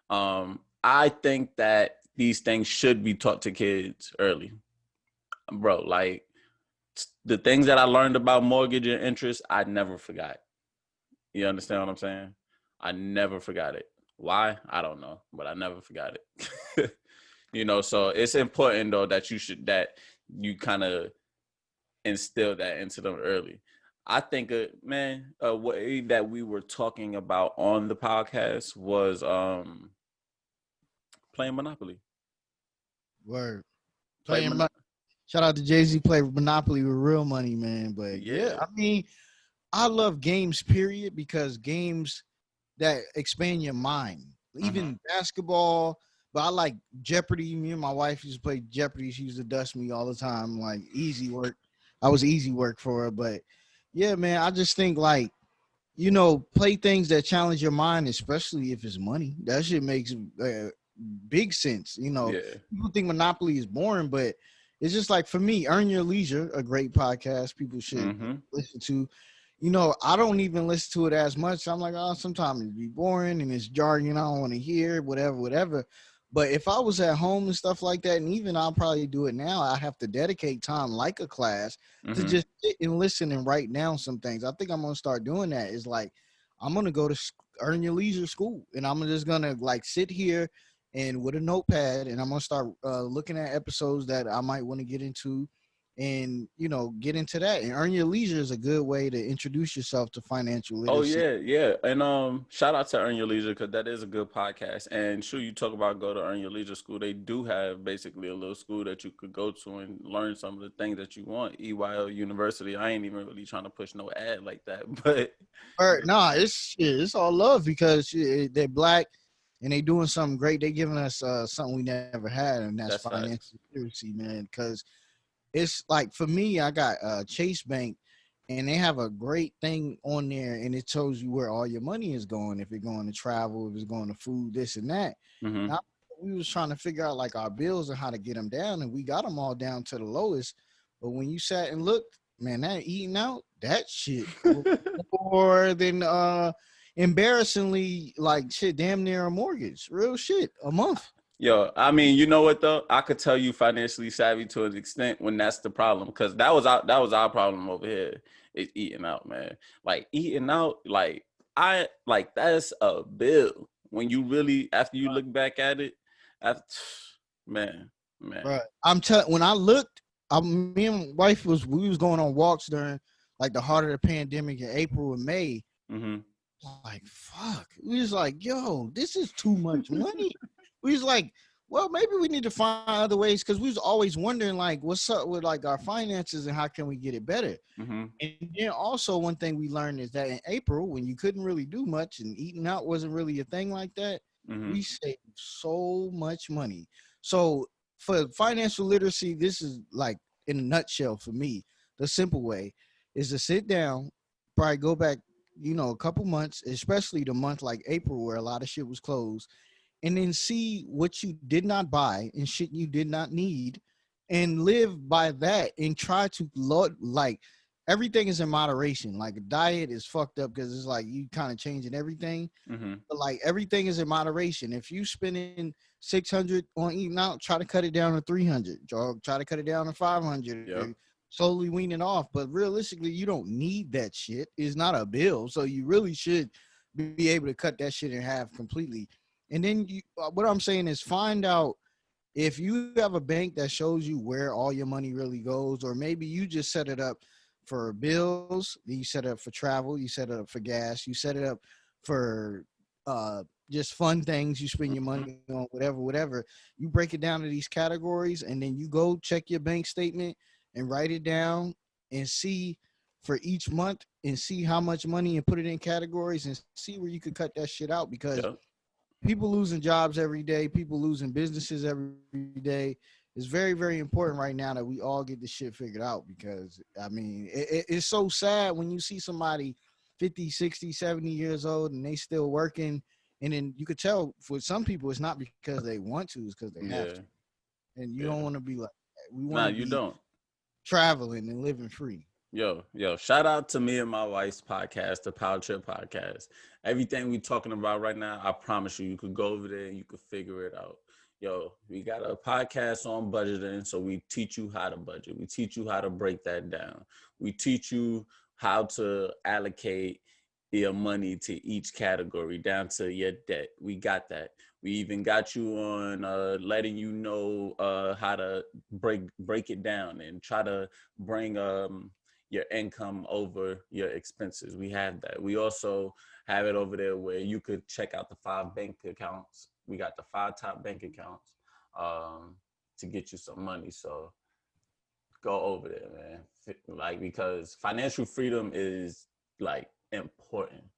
I think that these things should be taught to kids early. Bro, like the things that I learned about mortgage and interest, I never forgot. You understand what I'm saying? I never forgot it. Why? I don't know, but I never forgot it. So it's important though that you kind of instill that into them early. I think, a way that we were talking about on the podcast was playing Monopoly. Word. Play Shout out to Jay-Z, play Monopoly with real money, man. But yeah, I mean, I love games, period, because games that expand your mind. Even basketball, but I like Jeopardy. Me and my wife used to play Jeopardy. She used to dust me all the time, like easy work. I was easy work for her. But yeah, man, I just think like, play things that challenge your mind, especially if it's money. That shit makes big sense. People think Monopoly is boring, but it's just like, for me, Earn Your Leisure, a great podcast people should listen to. I don't even listen to it as much. I'm like, oh, sometimes it'd be boring and it's jargon. I don't want to hear whatever. But if I was at home and stuff like that, and even I'll probably do it now, I have to dedicate time like a class to just sit and listen and write down some things. I think I'm going to start doing that. Is like, I'm going to go to Earn Your Leisure school, and I'm just going to like sit here and with a notepad, and I'm going to start looking at episodes that I might want to get into, and get into that. And Earn Your Leisure is a good way to introduce yourself to financial literacy. Oh yeah. And shout out to Earn Your Leisure, because that is a good podcast. And sure, you talk about go to Earn Your Leisure school. They do have basically a little school that you could go to and learn some of the things that you want. EYL University. I ain't even really trying to push no ad like that, but it's all love, because they're Black and they doing something great. They giving us something we never had, and that's financial literacy, man. Because it's like, for me, I got Chase Bank, and they have a great thing on there, and it tells you where all your money is going. If it's going to travel, if it's going to food, this and that. Now, we was trying to figure out like our bills and how to get them down, and we got them all down to the lowest. But when you sat and looked, man, that eating out, that shit more than embarrassingly, like, shit, damn near a mortgage, real shit, a month. Yo, I mean, you know what though? I could tell you financially savvy to an extent when that's the problem, because that was our problem over here. Is eating out, man. Like eating out, that's a bill. When you really, after you look back at it, man. Right. When I looked, me and wife we was going on walks during like the heart of the pandemic in April and May. Like, fuck. We was like, yo, this is too much money. We was like, well, maybe we need to find other ways, because we was always wondering, like, what's up with like our finances and how can we get it better. And then also one thing we learned is that in April, when you couldn't really do much and eating out wasn't really a thing like that, we saved so much money. So for financial literacy, this is like, in a nutshell, for me, the simple way is to sit down, probably go back, a couple months, especially the month like April where a lot of shit was closed, and then see what you did not buy and shit you did not need, and live by that, and try to like, everything is in moderation. Like a diet is fucked up because it's like you kind of changing everything. But like everything is in moderation. If you spending 600 on eating out, try to cut it down to 300. Try to cut it down to 500. Yep. Slowly wean it off. But realistically, you don't need that shit. It's not a bill, so you really should be able to cut that shit in half completely. And then what I'm saying is, find out if you have a bank that shows you where all your money really goes, or maybe you just set it up for bills, you set it up for travel, you set it up for gas, you set it up for just fun things you spend your money on, whatever. You break it down to these categories, and then you go check your bank statement and write it down and see for each month, and see how much money, and put it in categories, and see where you could cut that shit out, because people losing jobs every day, people losing businesses every day. It's very, very important right now that we all get this shit figured out, because, I mean, it's so sad when you see somebody 50, 60, 70 years old and they still working, and then you could tell for some people it's not because they want to, it's because they have to. And you don't want to be like that. We want to be don't. traveling and living free. Yo, shout out to me and my wife's podcast, the PowerTrip Podcast. Everything we talking about right now, I promise you could go over there and you could figure it out. Yo, we got a podcast on budgeting, so we teach you how to budget. We teach you how to break that down. We teach you how to allocate your money to each category down to your debt. We got that. We even got you on letting you know how to break it down and try to bring your income over your expenses. We have that. We also have it over there where you could check out the 5 bank accounts. We got the 5 top bank accounts to get you some money. So go over there, man. Like, because financial freedom is like important.